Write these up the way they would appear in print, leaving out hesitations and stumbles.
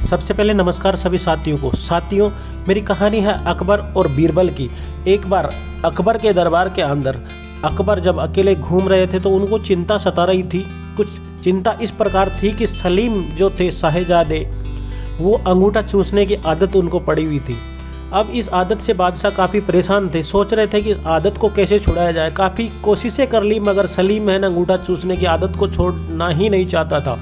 सबसे पहले नमस्कार सभी साथियों को। साथियों, मेरी कहानी है अकबर और बीरबल की। एक बार अकबर के दरबार के अंदर अकबर जब अकेले घूम रहे थे तो उनको चिंता सता रही थी। कुछ चिंता इस प्रकार थी कि सलीम जो थे साहिबजादे, वो अंगूठा चूसने की आदत उनको पड़ी हुई थी। अब इस आदत से बादशाह काफ़ी परेशान थे, सोच रहे थे कि इस आदत को कैसे छुड़ाया जाए। काफ़ी कोशिशें कर ली मगर सलीम है ना अंगूठा चूसने की आदत को छोड़ना ही नहीं चाहता था।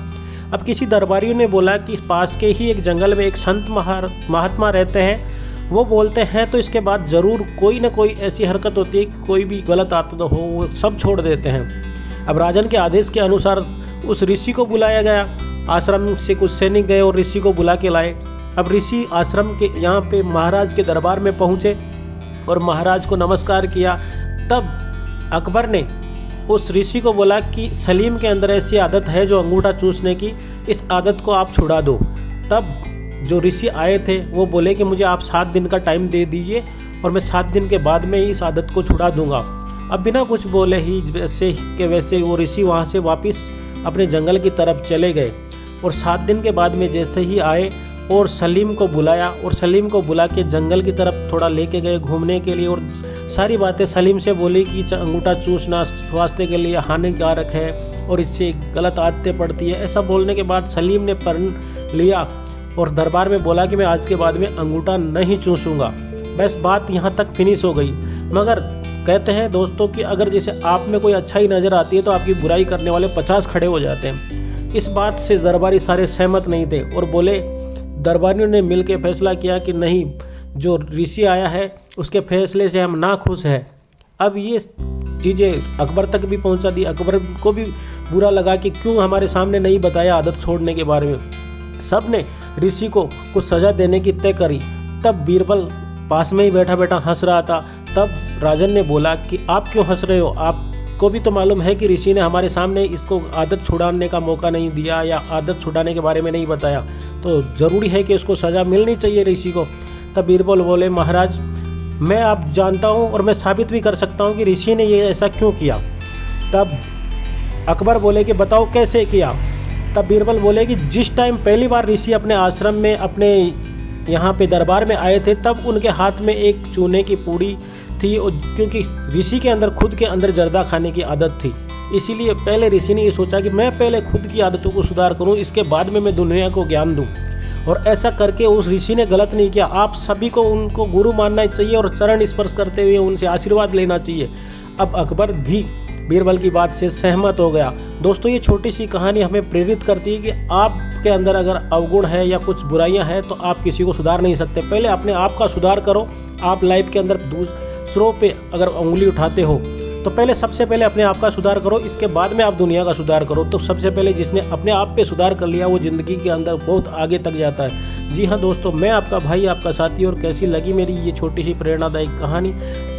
अब किसी दरबारियों ने बोला कि पास के ही एक जंगल में एक संत महात्मा रहते हैं, वो बोलते हैं तो इसके बाद ज़रूर कोई ना कोई ऐसी हरकत होती है, कोई भी गलत आदत हो वो सब छोड़ देते हैं। अब राजन के आदेश के अनुसार उस ऋषि को बुलाया गया। आश्रम से कुछ सैनिक गए और ऋषि को बुला के लाए। अब ऋषि आश्रम के यहाँ पे महाराज के दरबार में पहुँचे और महाराज को नमस्कार किया। तब अकबर ने उस ऋषि को बोला कि सलीम के अंदर ऐसी आदत है जो अंगूठा चूसने की, इस आदत को आप छुड़ा दो। तब जो ऋषि आए थे वो बोले कि मुझे आप 7 दिन का टाइम दे दीजिए और मैं 7 दिन के बाद में इस आदत को छुड़ा दूंगा। अब बिना कुछ बोले ही वैसे के वैसे वो ऋषि वहाँ से वापस अपने जंगल की तरफ चले गए और 7 दिन के बाद में जैसे ही आए और सलीम को बुलाया और सलीम को बुला के जंगल की तरफ थोड़ा लेके गए घूमने के लिए और सारी बातें सलीम से बोली कि अंगूठा चूसना स्वास्थ्य के लिए हानिकारक है और इससे गलत आदतें पड़ती है। ऐसा बोलने के बाद सलीम ने प्रण लिया और दरबार में बोला कि मैं आज के बाद में अंगूठा नहीं चूसूंगा। बस बात यहाँ तक फिनिश हो गई। मगर कहते हैं दोस्तों कि अगर जैसे आप में कोई अच्छाई नज़र आती है तो आपकी बुराई करने वाले 50 खड़े हो जाते हैं। इस बात से दरबारी सारे सहमत नहीं थे और बोले, दरबारियों ने मिलकर फैसला किया कि नहीं, जो ऋषि आया है उसके फैसले से हम ना खुश हैं। अब ये चीज़ें अकबर तक भी पहुंचा दी। अकबर को भी बुरा लगा कि क्यों हमारे सामने नहीं बताया आदत छोड़ने के बारे में। सब ने ऋषि को कुछ सज़ा देने की तय करी। तब बीरबल पास में ही बैठा बैठा हंस रहा था। तब राजन ने बोला कि आप क्यों हंस रहे हो, आपको भी तो मालूम है कि ऋषि ने हमारे सामने इसको आदत छुड़ाने का मौका नहीं दिया या आदत छुड़ाने के बारे में नहीं बताया, तो ज़रूरी है कि उसको सज़ा मिलनी चाहिए ऋषि को। तब बीरबल बोले, महाराज मैं आप जानता हूँ और मैं साबित भी कर सकता हूँ कि ऋषि ने ये ऐसा क्यों किया। तब अकबर बोले कि बताओ कैसे किया। तब बीरबल बोले कि जिस टाइम पहली बार ऋषि अपने आश्रम में अपने यहाँ पे दरबार में आए थे तब उनके हाथ में एक चूने की पूड़ी थी, क्योंकि ऋषि के अंदर खुद के अंदर जर्दा खाने की आदत थी। इसीलिए पहले ऋषि ने ये सोचा कि मैं पहले खुद की आदतों को सुधार करूं, इसके बाद में मैं दुनिया को ज्ञान दूं। और ऐसा करके उस ऋषि ने गलत नहीं किया। आप सभी को उनको गुरु मानना चाहिए और चरण स्पर्श करते हुए उनसे आशीर्वाद लेना चाहिए। अब अकबर भी बीरबल की बात से सहमत हो गया। दोस्तों, ये छोटी सी कहानी हमें प्रेरित करती है कि आपके अंदर अगर अवगुण है या कुछ बुराइयां हैं तो आप किसी को सुधार नहीं सकते। पहले अपने आप का सुधार करो। आप लाइफ के अंदर दूसरों पे अगर उंगली उठाते हो तो पहले सबसे पहले अपने आप का सुधार करो, इसके बाद में आप दुनिया का सुधार करो। तो सबसे पहले जिसने अपने आप पे सुधार कर लिया वो ज़िंदगी के अंदर बहुत आगे तक जाता है। जी हाँ दोस्तों, मैं आपका भाई, आपका साथी। और कैसी लगी मेरी ये छोटी सी प्रेरणादायक कहानी।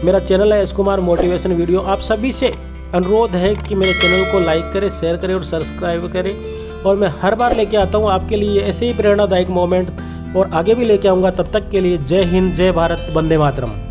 मेरा चैनल है एस कुमार मोटिवेशन वीडियो। आप सभी से अनुरोध है कि मेरे चैनल को लाइक करें, शेयर करें और सब्सक्राइब करें। और मैं हर बार लेके आता हूँ आपके लिए ऐसे ही प्रेरणादायक मोमेंट और आगे भी लेके आऊँगा। तब तक के लिए जय हिंद, जय भारत, वंदे मातरम।